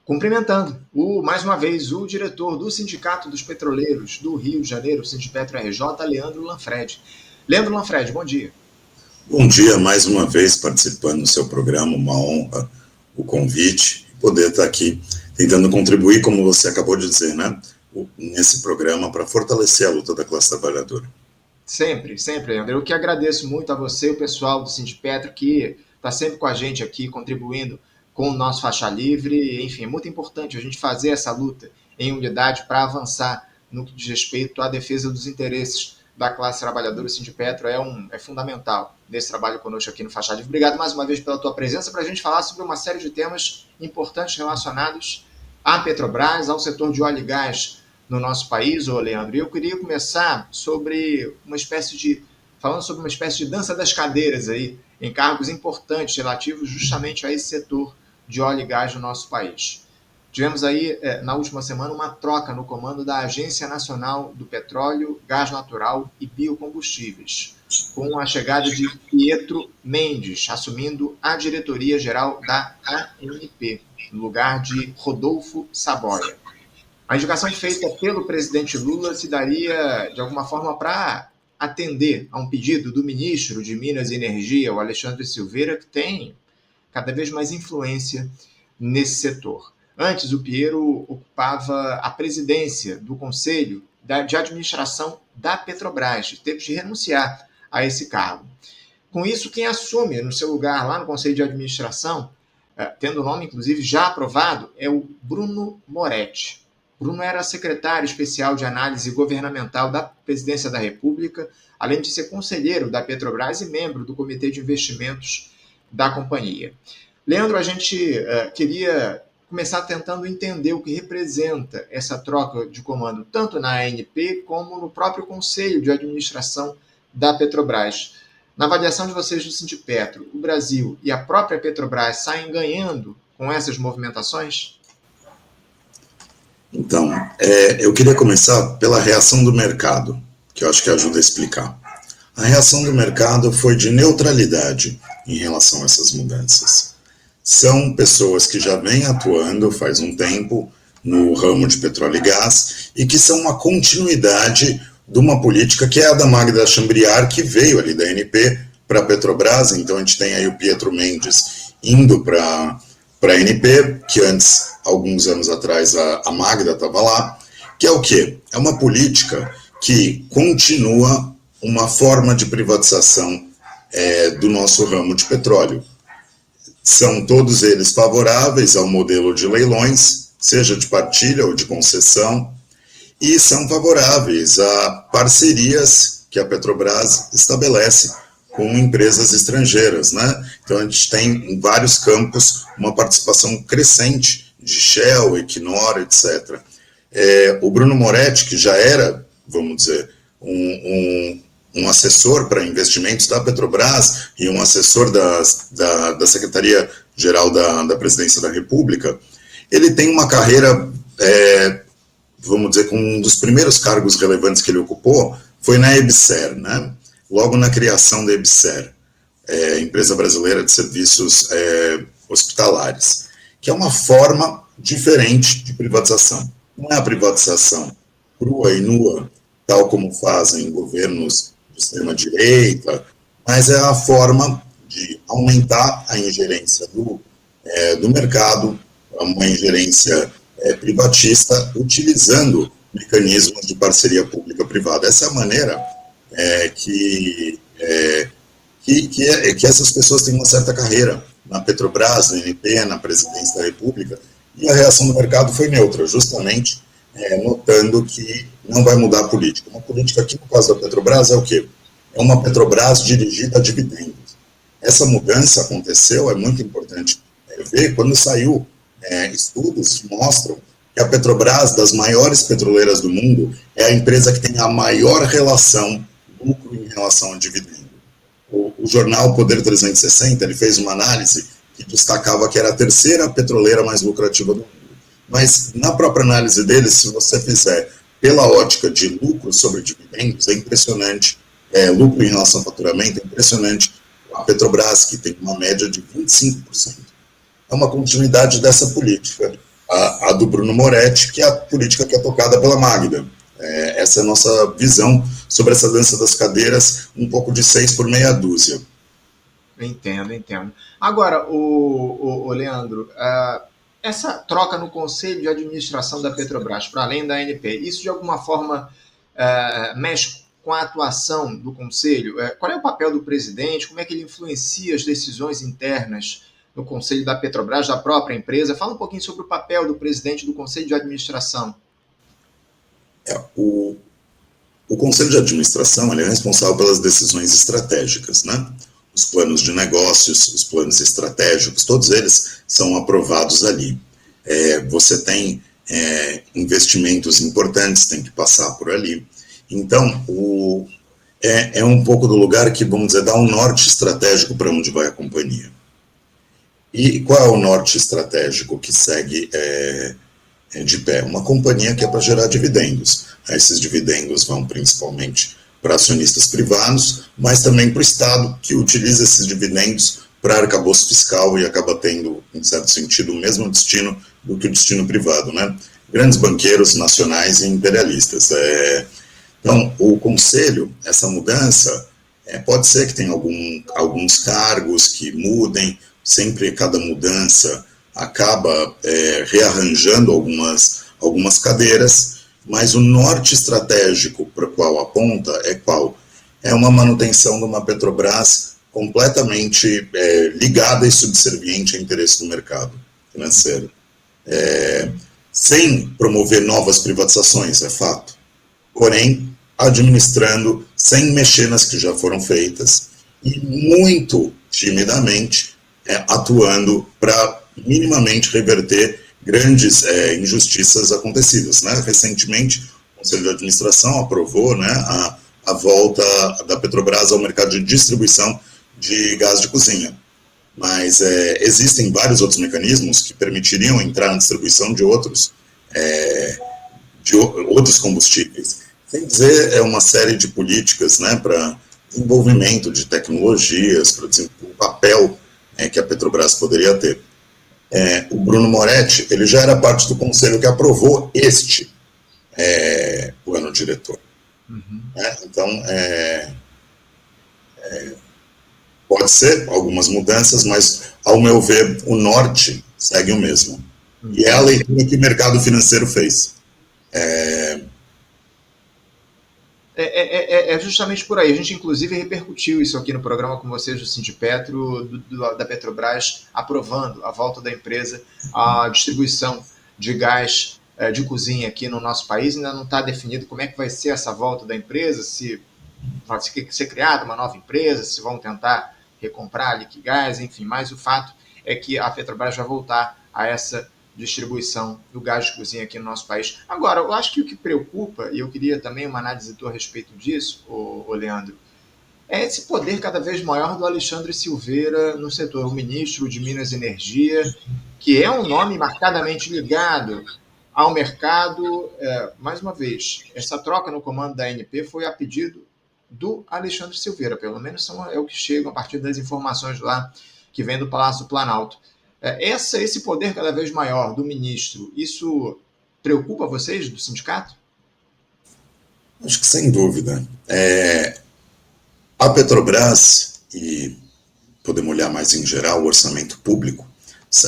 Cumprimentando, mais uma vez, o diretor do Sindicato dos Petroleiros do Rio de Janeiro, Sindipetro RJ, Leandro Lanfred. Leandro Lanfred, bom dia. Bom dia, mais uma vez participando do seu programa, uma honra o convite, poder estar aqui tentando contribuir, como você acabou de dizer, né, nesse programa para fortalecer a luta da classe trabalhadora. Sempre, sempre, Leandro. Eu que agradeço muito a você, o pessoal do Sindipetro, que está sempre com a gente aqui, contribuindo com o nosso faixa livre. Enfim, é muito importante a gente fazer essa luta em unidade para avançar no que diz respeito à defesa dos interesses da classe trabalhadora. O Sindipetro é fundamental nesse trabalho conosco aqui no Faixa Livre. Obrigado mais uma vez pela tua presença para a gente falar sobre uma série de temas importantes relacionados à Petrobras, ao setor de óleo e gás no nosso país, Leandro. E eu queria começar falando sobre uma espécie de dança das cadeiras aí, em cargos importantes relativos justamente a esse setor de óleo e gás no nosso país. Tivemos aí, na última semana, uma troca no comando da Agência Nacional do Petróleo, Gás Natural e Biocombustíveis, com a chegada de Pietro Mendes, assumindo a diretoria-geral da ANP, no lugar de Rodolfo Saboia. A indicação feita pelo presidente Lula se daria, de alguma forma, para atender a um pedido do ministro de Minas e Energia, o Alexandre Silveira, que tem cada vez mais influência nesse setor. Antes, o Piero ocupava a presidência do Conselho de Administração da Petrobras, teve de renunciar a esse cargo. Com isso, quem assume no seu lugar lá no Conselho de Administração, tendo o nome, inclusive, já aprovado, é o Bruno Moretti. Bruno era secretário especial de análise governamental da Presidência da República, além de ser conselheiro da Petrobras e membro do Comitê de Investimentos da companhia. Leandro, a gente queria começar tentando entender o que representa essa troca de comando, tanto na ANP como no próprio Conselho de Administração da Petrobras. Na avaliação de vocês do Sindipetro, o Brasil e a própria Petrobras saem ganhando com essas movimentações? Então, eu queria começar pela reação do mercado, que eu acho que ajuda a explicar. A reação do mercado foi de neutralidade em relação a essas mudanças. São pessoas que já vêm atuando faz um tempo no ramo de petróleo e gás e que são uma continuidade de uma política que é a da Magda Chambriard, que veio ali da ANP para a Petrobras. Então a gente tem aí o Pietro Mendes indo para a ANP, que antes, alguns anos atrás, a Magda estava lá, que é o quê? É uma política que continua uma forma de privatização do nosso ramo de petróleo. São todos eles favoráveis ao modelo de leilões, seja de partilha ou de concessão, e são favoráveis a parcerias que a Petrobras estabelece com empresas estrangeiras, né? Então a gente tem em vários campos uma participação crescente de Shell, Equinor, etc. O Bruno Moretti, que já era, vamos dizer, um assessor para investimentos da Petrobras e um assessor da Secretaria-Geral da Presidência da República, ele tem uma carreira, vamos dizer, com um dos primeiros cargos relevantes que ele ocupou foi na EBSER, né? Logo na criação da EBSER, Empresa Brasileira de Serviços Hospitalares, que é uma forma diferente de privatização. Não é a privatização crua e nua, tal como fazem governos de extrema-direita, mas é a forma de aumentar a ingerência do mercado, uma ingerência privatista, utilizando mecanismos de parceria pública-privada. Essa é a maneira que essas pessoas têm uma certa carreira na Petrobras, na ANP, na Presidência da República, e a reação do mercado foi neutra, justamente notando que não vai mudar a política. Uma política aqui, no caso da Petrobras, é o quê? É uma Petrobras dirigida a dividendos. Essa mudança aconteceu, é muito importante ver, quando saiu estudos que mostram que a Petrobras, das maiores petroleiras do mundo, é a empresa que tem a maior relação lucro em relação a dividendo. O jornal Poder 360, ele fez uma análise que destacava que era a terceira petroleira mais lucrativa do mundo. Mas, na própria análise dele, se você fizer pela ótica de lucro sobre dividendos, é impressionante, lucro em relação ao faturamento, é impressionante. A Petrobras, que tem uma média de 25%. É uma continuidade dessa política. a do Bruno Moretti, que é a política que é tocada pela Magda. Essa é a nossa visão sobre essa dança das cadeiras, um pouco de 6 por meia dúzia. Entendo. Agora, o Leandro, essa troca no Conselho de Administração da Petrobras, para além da ANP, isso de alguma forma mexe com a atuação do Conselho? Qual é o papel do presidente? Como é que ele influencia as decisões internas no Conselho da Petrobras, da própria empresa? Fala um pouquinho sobre o papel do presidente do Conselho de Administração. O Conselho de Administração ele é responsável pelas decisões estratégicas, né? Os planos de negócios, os planos estratégicos, todos eles são aprovados ali. Você tem investimentos importantes, tem que passar por ali. Então, é um pouco do lugar que, vamos dizer, dá um norte estratégico para onde vai a companhia. E qual é o norte estratégico que segue de pé? Uma companhia que é para gerar dividendos. Esses dividendos vão principalmente para acionistas privados, mas também para o Estado, que utiliza esses dividendos para arcabouço fiscal e acaba tendo, em certo sentido, o mesmo destino do que o destino privado, né? Grandes banqueiros nacionais e imperialistas. Então, o Conselho, essa mudança, pode ser que tenha alguns cargos que mudem, sempre cada mudança acaba rearranjando algumas cadeiras, mas o norte estratégico para o qual aponta é qual? É uma manutenção de uma Petrobras completamente ligada e subserviente ao interesse do mercado financeiro. Sem promover novas privatizações, é fato. Porém, administrando, sem mexer nas que já foram feitas, e muito timidamente atuando para minimamente reverter grandes injustiças acontecidas, né? Recentemente, o Conselho de Administração aprovou, né, a volta da Petrobras ao mercado de distribuição de gás de cozinha. Mas existem vários outros mecanismos que permitiriam entrar na distribuição de outros combustíveis. Sem dizer, uma série de políticas, né, para desenvolvimento de tecnologias, para o papel que a Petrobras poderia ter. O Bruno Moretti, ele já era parte do conselho que aprovou este plano diretor. Uhum. Então, pode ser algumas mudanças, mas, ao meu ver, o norte segue o mesmo. Uhum. E é a leitura que o mercado financeiro fez. É justamente por aí. A gente, inclusive, repercutiu isso aqui no programa com vocês do Sindipetro, da Petrobras, aprovando a volta da empresa à distribuição de gás de cozinha aqui no nosso país. Ainda não está definido como é que vai ser essa volta da empresa, se vai ser criada uma nova empresa, se vão tentar recomprar a Liquigás, enfim. Mas o fato é que a Petrobras vai voltar a essa distribuição do gás de cozinha aqui no nosso país. Agora, eu acho que o que preocupa, e eu queria também uma análise tua a respeito disso, Leandro, é esse poder cada vez maior do Alexandre Silveira no setor, o ministro de Minas e Energia, que é um nome marcadamente ligado ao mercado. Mais uma vez, essa troca no comando da ANP foi a pedido do Alexandre Silveira, pelo menos é o que chega a partir das informações lá que vem do Palácio Planalto. Esse poder cada vez maior do ministro, isso preocupa vocês do sindicato? Acho que sem dúvida. A Petrobras, e podemos olhar mais em geral o orçamento público,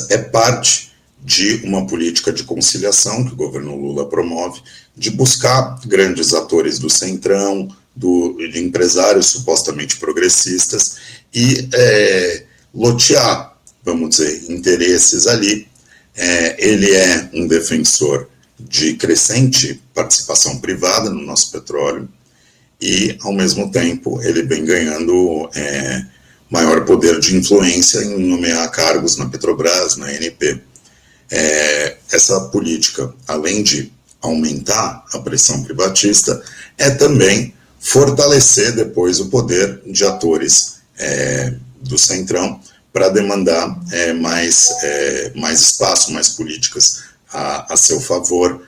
é parte de uma política de conciliação que o governo Lula promove, de buscar grandes atores do centrão, de empresários supostamente progressistas, e lotear, vamos dizer, interesses ali. Ele é um defensor de crescente participação privada no nosso petróleo e, ao mesmo tempo, ele vem ganhando maior poder de influência em nomear cargos na Petrobras, na ANP. Essa política, além de aumentar a pressão privatista, é também fortalecer depois o poder de atores do centrão para demandar mais espaço, mais políticas a seu favor.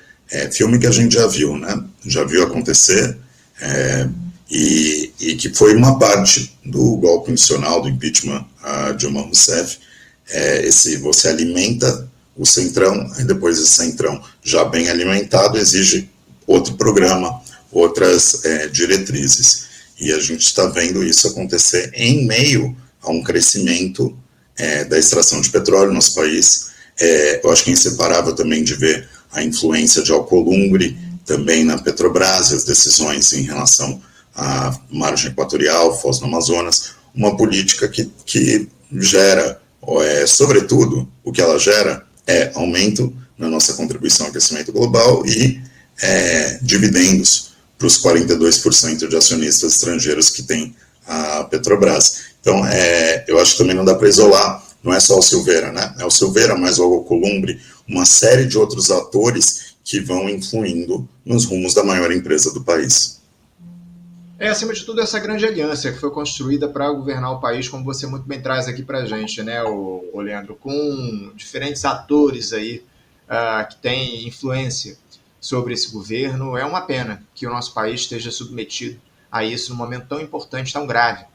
Filme que a gente já viu, né? Já viu acontecer, e que foi uma parte do golpe institucional, do impeachment a Dilma Rousseff. Você alimenta o Centrão, e depois esse Centrão já bem alimentado exige outro programa, outras diretrizes. E a gente está vendo isso acontecer em meio a um crescimento da extração de petróleo no nosso país. Eu acho que é inseparável também de ver a influência de Alcolumbre também na Petrobras, as decisões em relação à margem equatorial, Foz do Amazonas, uma política que gera, sobretudo, o que ela gera é aumento na nossa contribuição ao aquecimento global e dividendos para os 42% de acionistas estrangeiros que tem a Petrobras. Então, eu acho que também não dá para isolar, não é só o Silveira, né? É o Silveira, mais o Alcolumbre, uma série de outros atores que vão influindo nos rumos da maior empresa do país. Acima de tudo, essa grande aliança que foi construída para governar o país, como você muito bem traz aqui para a gente, né, o Leandro, com diferentes atores aí que têm influência sobre esse governo. É uma pena que o nosso país esteja submetido a isso num momento tão importante, tão grave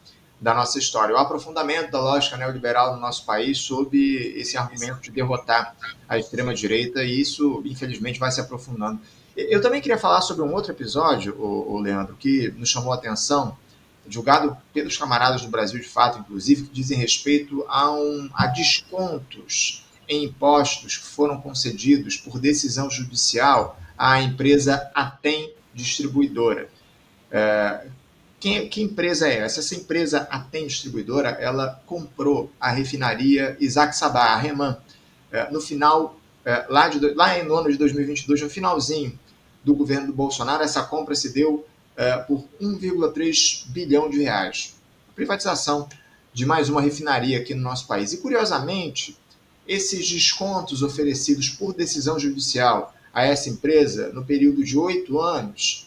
da nossa história. O aprofundamento da lógica neoliberal no nosso país sob esse argumento de derrotar a extrema-direita, e isso, infelizmente, vai se aprofundando. Eu também queria falar sobre um outro episódio, o Leandro, que nos chamou a atenção, julgado pelos camaradas do Brasil de Fato, inclusive, que dizem respeito a descontos em impostos que foram concedidos por decisão judicial à empresa Atem Distribuidora. Que empresa é essa? Essa empresa Atem Distribuidora, ela comprou a refinaria Isaac Sabah, a REMAN, no final, lá no ano de 2022, no finalzinho do governo do Bolsonaro. Essa compra se deu por 1,3 bilhão de reais. A privatização de mais uma refinaria aqui no nosso país. E, curiosamente, esses descontos oferecidos por decisão judicial a essa empresa, no período de 8 anos,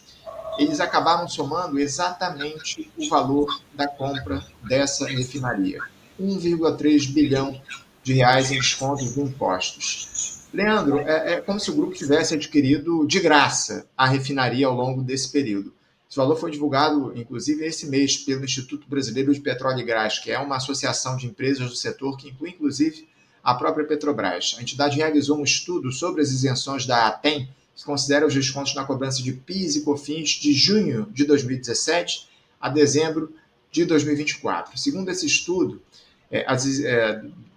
eles acabaram somando exatamente o valor da compra dessa refinaria. 1,3 bilhão de reais em descontos de impostos. Leandro, é como se o grupo tivesse adquirido de graça a refinaria ao longo desse período. Esse valor foi divulgado, inclusive, esse mês pelo Instituto Brasileiro de Petróleo e Gás, que é uma associação de empresas do setor que inclui, inclusive, a própria Petrobras. A entidade realizou um estudo sobre as isenções da Atem, que considera os descontos na cobrança de PIS e COFINS de junho de 2017 a dezembro de 2024. Segundo esse estudo,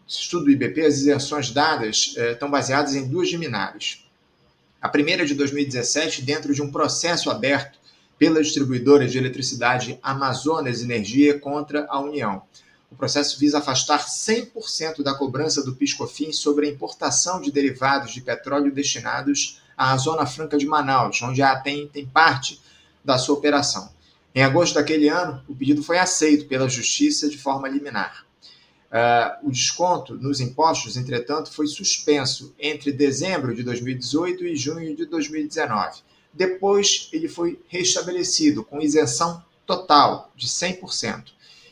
estudo do IBP, as isenções dadas estão baseadas em duas liminares. A primeira é de 2017, dentro de um processo aberto pela distribuidora de eletricidade Amazonas Energia contra a União. O processo visa afastar 100% da cobrança do PIS/COFINS sobre a importação de derivados de petróleo destinados à Zona Franca de Manaus, onde a Atem tem parte da sua operação. Em agosto daquele ano, o pedido foi aceito pela Justiça de forma liminar. O desconto nos impostos, entretanto, foi suspenso entre dezembro de 2018 e junho de 2019. Depois, ele foi restabelecido com isenção total de 100%.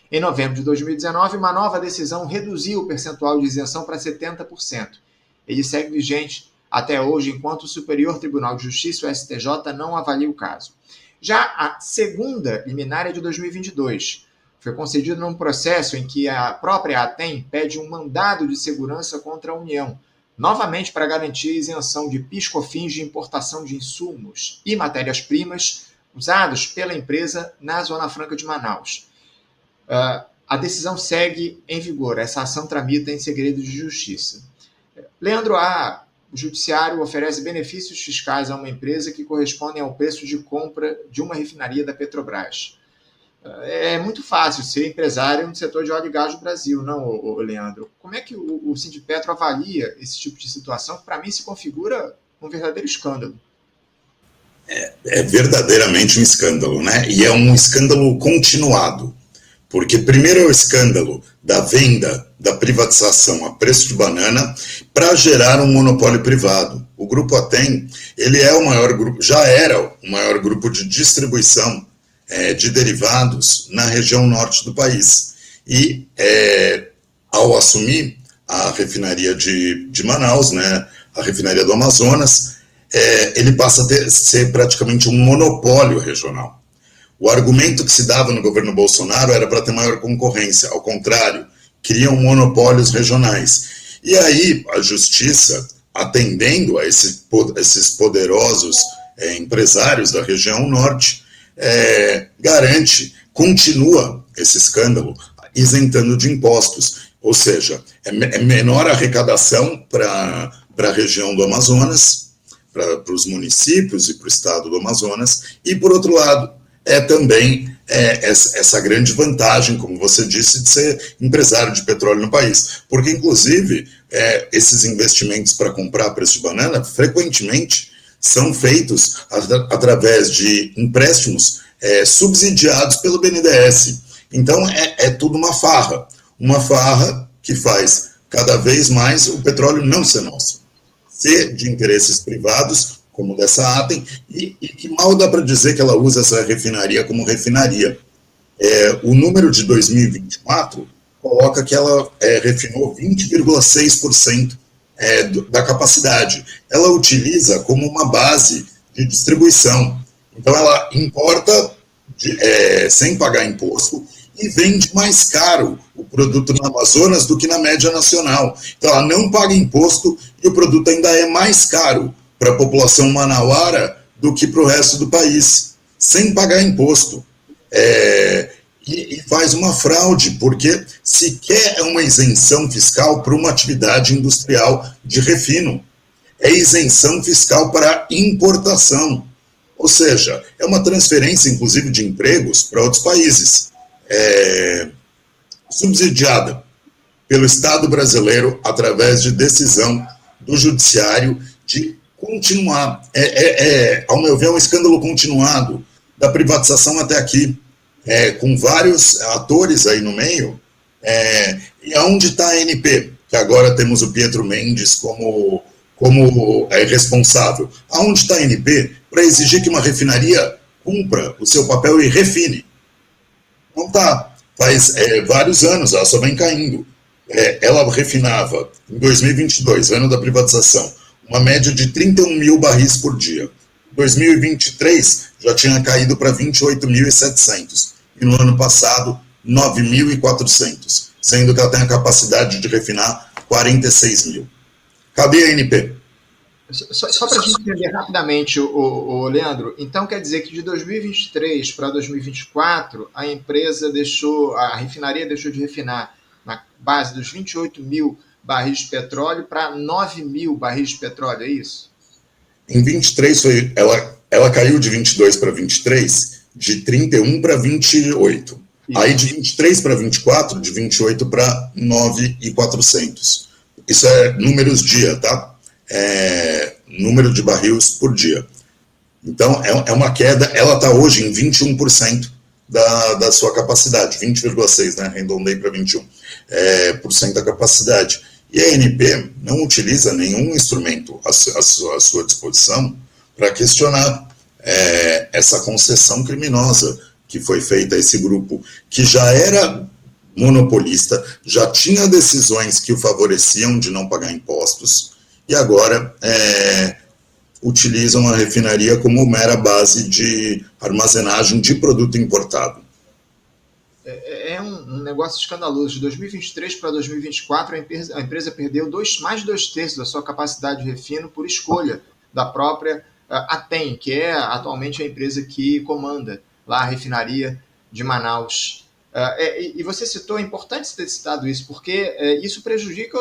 Em novembro de 2019, uma nova decisão reduziu o percentual de isenção para 70%. Ele segue vigente até hoje, enquanto o Superior Tribunal de Justiça, o STJ, não avalia o caso. Já a segunda liminar é de 2022. Foi concedida num processo em que a própria Atem pede um mandado de segurança contra a União, novamente para garantir a isenção de PIS/COFINS de importação de insumos e matérias-primas usados pela empresa na Zona Franca de Manaus. A decisão segue em vigor, essa ação tramita em segredo de justiça. Leandro, o judiciário oferece benefícios fiscais a uma empresa que correspondem ao preço de compra de uma refinaria da Petrobras. É muito fácil ser empresário no setor de óleo e gás do Brasil, não, Leandro? Como é que o Sindipetro avalia esse tipo de situação que, para mim, se configura um verdadeiro escândalo? É verdadeiramente um escândalo, né? E é um escândalo continuado. Porque primeiro é o escândalo da venda, da privatização a preço de banana para gerar um monopólio privado. O Grupo Atem, ele é o maior grupo, já era o maior grupo de distribuição de derivados na região norte do país. E ao assumir a refinaria de Manaus, né, a refinaria do Amazonas, ele passa a ser praticamente um monopólio regional. O argumento que se dava no governo Bolsonaro era para ter maior concorrência, ao contrário, criam monopólios regionais. E aí a justiça atendendo a esses poderosos empresários da região norte, continua esse escândalo isentando de impostos, ou seja, é menor arrecadação para a região do Amazonas, para os municípios e para o estado do Amazonas, e por outro lado, também essa grande vantagem, como você disse, de ser empresário de petróleo no país, porque inclusive esses investimentos para comprar preço de banana frequentemente são feitos através de empréstimos subsidiados pelo BNDES. Então é tudo uma farra que faz cada vez mais o petróleo não ser nosso, ser de interesses privados, como dessa Atem, e que mal dá para dizer que ela usa essa refinaria como refinaria. O número de 2024 coloca que ela refinou 20,6% da capacidade. Ela utiliza como uma base de distribuição. Então, ela importa sem pagar imposto e vende mais caro o produto no Amazonas do que na média nacional. Então, ela não paga imposto e o produto ainda é mais caro para a população manauara do que para o resto do país, sem pagar imposto. E faz uma fraude, porque sequer é uma isenção fiscal para uma atividade industrial de refino. É isenção fiscal para importação. Ou seja, é uma transferência, inclusive, de empregos para outros países. Subsidiada pelo Estado brasileiro através de decisão do judiciário de continuar. Ao meu ver, é um escândalo continuado da privatização até aqui, com vários atores aí no meio. E aonde está a ANP? Que agora temos o Pietro Mendes como responsável. Aonde está a ANP para exigir que uma refinaria cumpra o seu papel e refine? Não está. Faz vários anos, ela só vem caindo. Ela refinava, em 2022, ano da privatização, uma média de 31 mil barris por dia. Em 2023, já tinha caído para 28.700. E no ano passado, 9.400. Sendo que ela tem a capacidade de refinar 46 mil. Cadê a ANP? Só para a gente entender rapidamente, o Leandro, então quer dizer que de 2023 para 2024, a refinaria deixou de refinar na base dos 28 mil barris de petróleo para 9 mil barris de petróleo, é isso? Em 23, ela caiu de 22 para 23, de 31 para 28. Isso. Aí de 23 para 24, de 28 para 9.400. Isso é números dia, tá? Número de barris por dia. Então, é uma queda. Ela está hoje em 21% da sua capacidade, 20,6%, né? Arredondei para 21% da capacidade. E a ANP não utiliza nenhum instrumento à sua disposição para questionar essa concessão criminosa que foi feita a esse grupo, que já era monopolista, já tinha decisões que o favoreciam de não pagar impostos, e agora utilizam a refinaria como mera base de armazenagem de produto importado. É um negócio escandaloso. De 2023 para 2024, a empresa perdeu mais de 2/3 da sua capacidade de refino por escolha da própria Atem, que é atualmente a empresa que comanda lá a refinaria de Manaus. E você citou, é importante ter citado isso, porque isso prejudica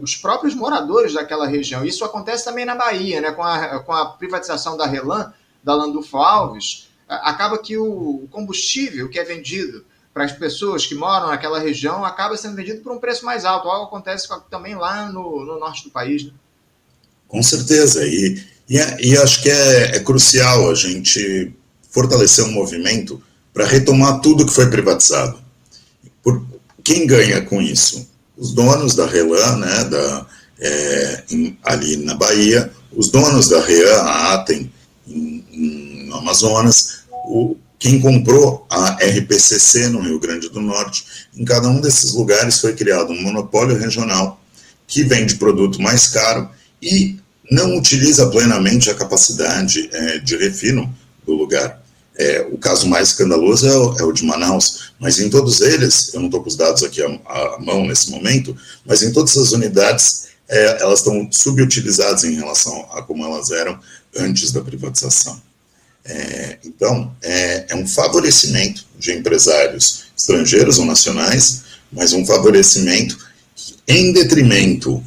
os próprios moradores daquela região. Isso acontece também na Bahia, né? Com a privatização da RLAM, da Landulfo Alves, acaba que o combustível que é vendido para as pessoas que moram naquela região acaba sendo vendido por um preço mais alto. Algo acontece também lá no norte do país, né? Com certeza, e acho que é crucial a gente fortalecer um movimento para retomar tudo que foi privatizado. Quem ganha com isso? Os donos da RLAM, né, ali na Bahia, os donos da REAN, a Atem, no Amazonas, quem comprou a RPCC no Rio Grande do Norte. Em cada um desses lugares foi criado um monopólio regional que vende produto mais caro e não utiliza plenamente a capacidade de refino do lugar. O caso mais escandaloso é o de Manaus, mas em todos eles, eu não estou com os dados aqui à mão nesse momento, mas em todas as unidades elas estão subutilizadas em relação a como elas eram antes da privatização. Então, é um favorecimento de empresários estrangeiros ou nacionais, mas um favorecimento em detrimento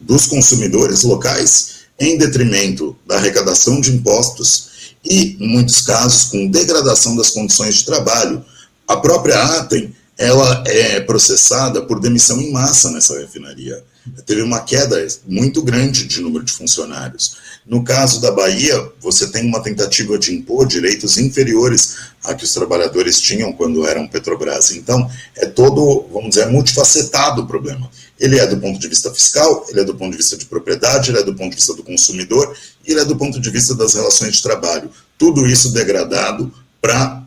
dos consumidores locais, em detrimento da arrecadação de impostos e, em muitos casos, com degradação das condições de trabalho. A própria Atem, ela é processada por demissão em massa nessa refinaria. Teve uma queda muito grande de número de funcionários. No caso da Bahia, você tem uma tentativa de impor direitos inferiores a que os trabalhadores tinham quando eram Petrobras. Então, é todo, vamos dizer, multifacetado o problema. Ele é do ponto de vista fiscal, ele é do ponto de vista de propriedade, ele é do ponto de vista do consumidor, e ele é do ponto de vista das relações de trabalho. Tudo isso degradado para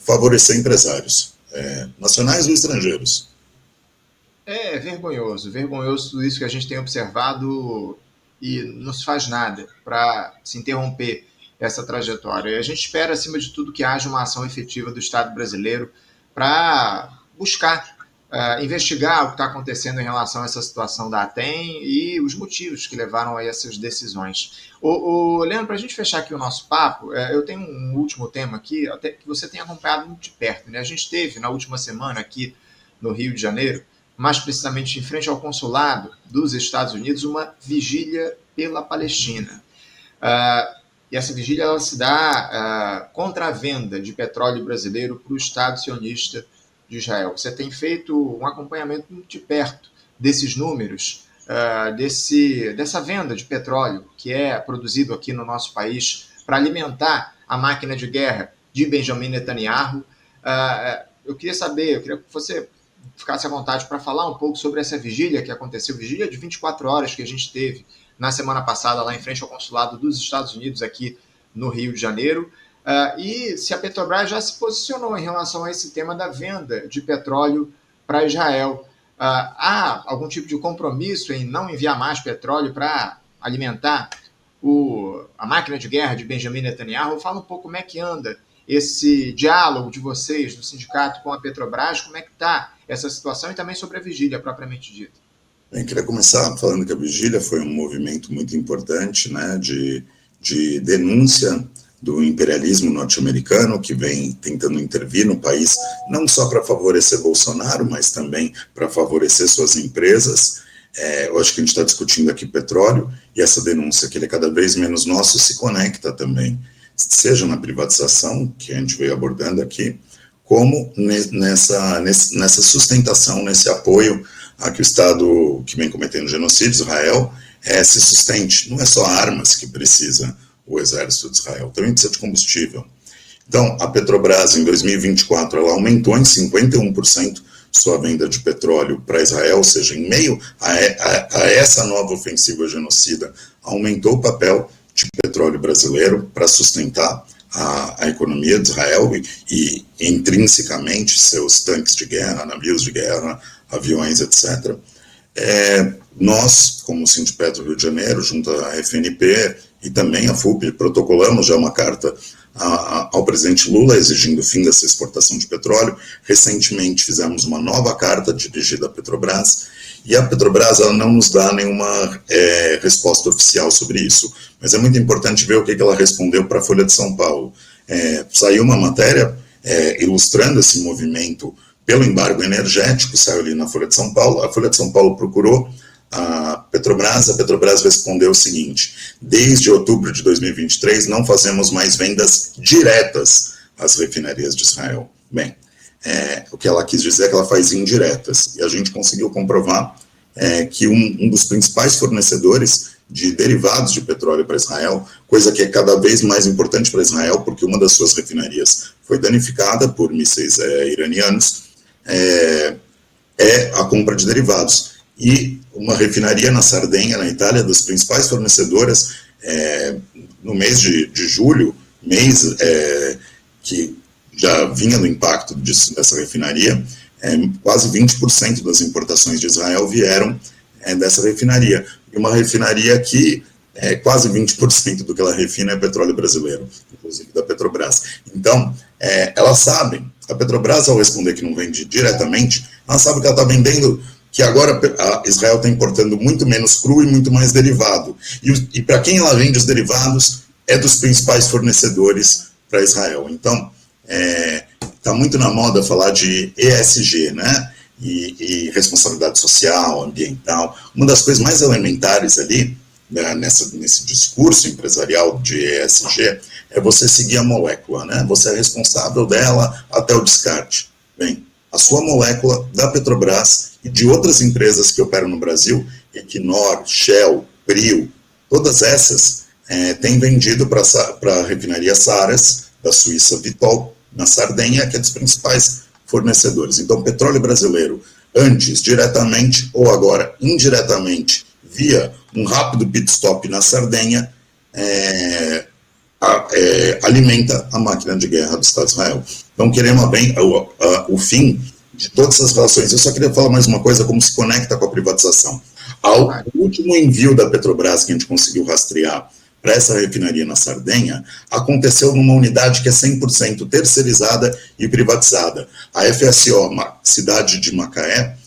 favorecer empresários, nacionais ou estrangeiros. É vergonhoso tudo isso que a gente tem observado e não se faz nada para se interromper essa trajetória. E a gente espera, acima de tudo, que haja uma ação efetiva do Estado brasileiro para buscar, investigar o que está acontecendo em relação a essa situação da ATEM e os motivos que levaram a essas decisões. Leandro, para a gente fechar aqui o nosso papo, eu tenho um último tema aqui, até que você tem acompanhado muito de perto, né? A gente teve, na última semana, aqui no Rio de Janeiro, mais precisamente em frente ao consulado dos Estados Unidos, uma vigília pela Palestina. E essa vigília ela se dá contra a venda de petróleo brasileiro para o Estado sionista de Israel. Você tem feito um acompanhamento muito de perto desses números, dessa venda de petróleo que é produzido aqui no nosso país para alimentar a máquina de guerra de Benjamin Netanyahu. Eu queria que você ficasse à vontade para falar um pouco sobre essa vigília que aconteceu, vigília de 24 horas que a gente teve na semana passada lá em frente ao consulado dos Estados Unidos aqui no Rio de Janeiro, e se a Petrobras já se posicionou em relação a esse tema da venda de petróleo para Israel. Há algum tipo de compromisso em não enviar mais petróleo para alimentar a máquina de guerra de Benjamin Netanyahu? Fala um pouco como é que anda esse diálogo de vocês, do sindicato, com a Petrobras, como é que está essa situação e também sobre a vigília propriamente dita. Bem, queria começar falando que a vigília foi um movimento muito importante, né, de denúncia do imperialismo norte-americano, que vem tentando intervir no país, não só para favorecer Bolsonaro, mas também para favorecer suas empresas. Eu acho que a gente está discutindo aqui petróleo, e essa denúncia, que ele é cada vez menos nosso, se conecta também, seja na privatização, que a gente veio abordando aqui, como nessa sustentação, nesse apoio a que o Estado que vem cometendo genocídio, Israel, se sustente. Não é só armas que precisa o exército de Israel, também precisa de combustível. Então, a Petrobras, em 2024, ela aumentou em 51% sua venda de petróleo para Israel, ou seja, em meio a essa nova ofensiva genocida, aumentou o papel de petróleo brasileiro para sustentar a economia de Israel e intrinsecamente seus tanques de guerra, navios de guerra, aviões, etc. Nós, como Sindipetro Rio de Janeiro, junto à FNP e também a FUP, protocolamos já uma carta ao presidente Lula exigindo o fim dessa exportação de petróleo. Recentemente fizemos uma nova carta dirigida à Petrobras, e a Petrobras ela não nos dá nenhuma resposta oficial sobre isso, mas é muito importante ver o que ela respondeu para a Folha de São Paulo. Saiu uma matéria ilustrando esse movimento pelo embargo energético, saiu ali na Folha de São Paulo. A Folha de São Paulo procurou a Petrobras respondeu o seguinte: desde outubro de 2023 não fazemos mais vendas diretas às refinarias de Israel. Bem, o que ela quis dizer é que ela faz indiretas, e a gente conseguiu comprovar que um dos principais fornecedores de derivados de petróleo para Israel, coisa que é cada vez mais importante para Israel, porque uma das suas refinarias foi danificada por mísseis iranianos, é a compra de derivados. E uma refinaria na Sardenha, na Itália, das principais fornecedoras, no mês de julho, que já vinha no impacto dessa refinaria, quase 20% das importações de Israel vieram dessa refinaria. E uma refinaria que quase 20% do que ela refina é petróleo brasileiro, inclusive da Petrobras. Então, elas sabem, a Petrobras, ao responder que não vende diretamente, ela sabe que ela está vendendo que agora Israel está importando muito menos cru e muito mais derivado. E para quem ela vende os derivados, é dos principais fornecedores para Israel. Então, está muito na moda falar de ESG, né? E responsabilidade social, ambiental. Uma das coisas mais elementares ali, né, nesse discurso empresarial de ESG, é você seguir a molécula, né? Você é responsável dela até o descarte. Bem, a sua molécula da Petrobras e de outras empresas que operam no Brasil, Equinor, Shell, Prio, todas essas têm vendido para a refinaria Saras, da Suíça Vitol, na Sardenha, que é dos principais fornecedores. Então, o petróleo brasileiro, antes, diretamente ou agora indiretamente, via um rápido pit stop na Sardenha, alimenta a máquina de guerra do Estado de Israel. Então, queremos bem o fim de todas essas relações. Eu só queria falar mais uma coisa, como se conecta com a privatização. O último envio da Petrobras que a gente conseguiu rastrear para essa refinaria na Sardenha, aconteceu numa unidade que é 100% terceirizada e privatizada. A FSO, cidade de Macaé,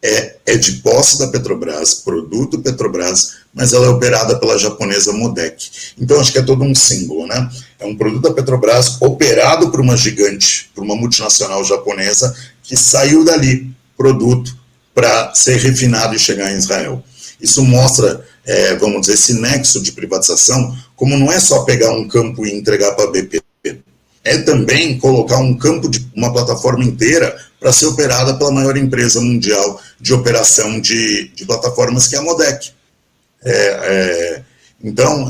é de posse da Petrobras, produto Petrobras, mas ela é operada pela japonesa Modec. Então, acho que é todo um símbolo, né? É um produto da Petrobras operado por uma gigante, por uma multinacional japonesa, que saiu dali, produto, para ser refinado e chegar em Israel. Isso mostra, vamos dizer, esse nexo de privatização, como não é só pegar um campo e entregar para a BP, é também colocar um campo, uma plataforma inteira para ser operada pela maior empresa mundial de operação de plataformas, que é a Modec. Então,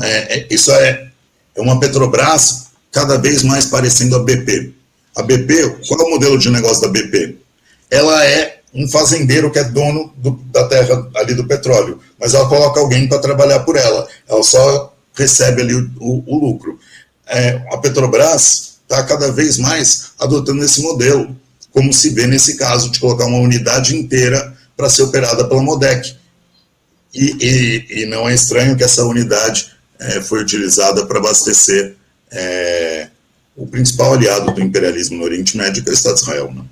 isso é uma Petrobras cada vez mais parecendo a BP. A BP, qual é o modelo de negócio da BP? Ela é um fazendeiro que é dono da terra ali do petróleo, mas ela coloca alguém para trabalhar por ela. Ela só recebe ali o lucro. A Petrobras está cada vez mais adotando esse modelo, como se vê nesse caso de colocar uma unidade inteira para ser operada pela Modec. E não é estranho que essa unidade foi utilizada para abastecer o principal aliado do imperialismo no Oriente Médio, que é o Estado de Israel, né?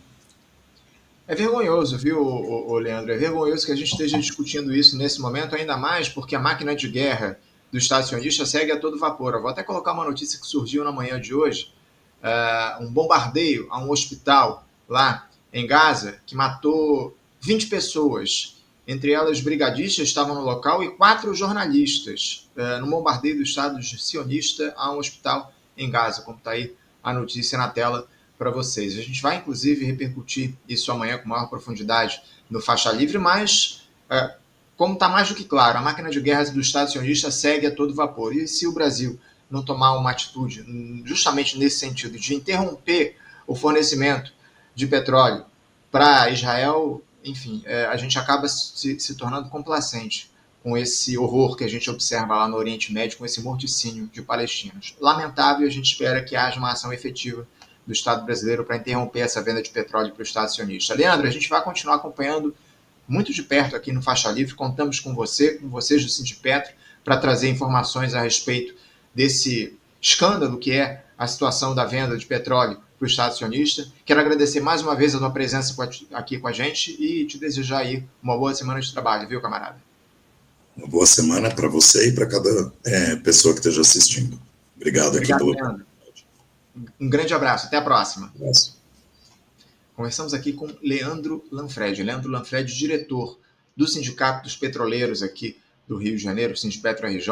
É vergonhoso, viu, Leandro? É vergonhoso que a gente esteja discutindo isso nesse momento, ainda mais porque a máquina de guerra do Estado sionista segue a todo vapor. Eu vou até colocar uma notícia que surgiu na manhã de hoje, um bombardeio a um hospital lá em Gaza, que matou 20 pessoas, entre elas brigadistas estavam no local e 4 jornalistas, no bombardeio do Estado sionista a um hospital em Gaza, como está aí a notícia na tela para vocês. A gente vai, inclusive, repercutir isso amanhã com maior profundidade no Faixa Livre, mas, como está mais do que claro, a máquina de guerra do Estado sionista segue a todo vapor. E se o Brasil não tomar uma atitude justamente nesse sentido de interromper o fornecimento de petróleo para Israel, enfim, a gente acaba se tornando complacente com esse horror que a gente observa lá no Oriente Médio, com esse morticínio de palestinos. Lamentável, a gente espera que haja uma ação efetiva do Estado brasileiro para interromper essa venda de petróleo para o Estado sionista. Leandro, a gente vai continuar acompanhando muito de perto aqui no Faixa Livre, contamos com vocês do Sindipetro, para trazer informações a respeito desse escândalo que é a situação da venda de petróleo para o Estado sionista. Quero agradecer mais uma vez a tua presença aqui com a gente e te desejar aí uma boa semana de trabalho, viu, camarada? Uma boa semana para você e para cada pessoa que esteja assistindo. Obrigado aqui pelo... Leandro. Um grande abraço, até a próxima. Abraço. Conversamos aqui com Leandro Lanfred. Leandro Lanfred, diretor do Sindicato dos Petroleiros aqui do Rio de Janeiro, Sindipetro RJ.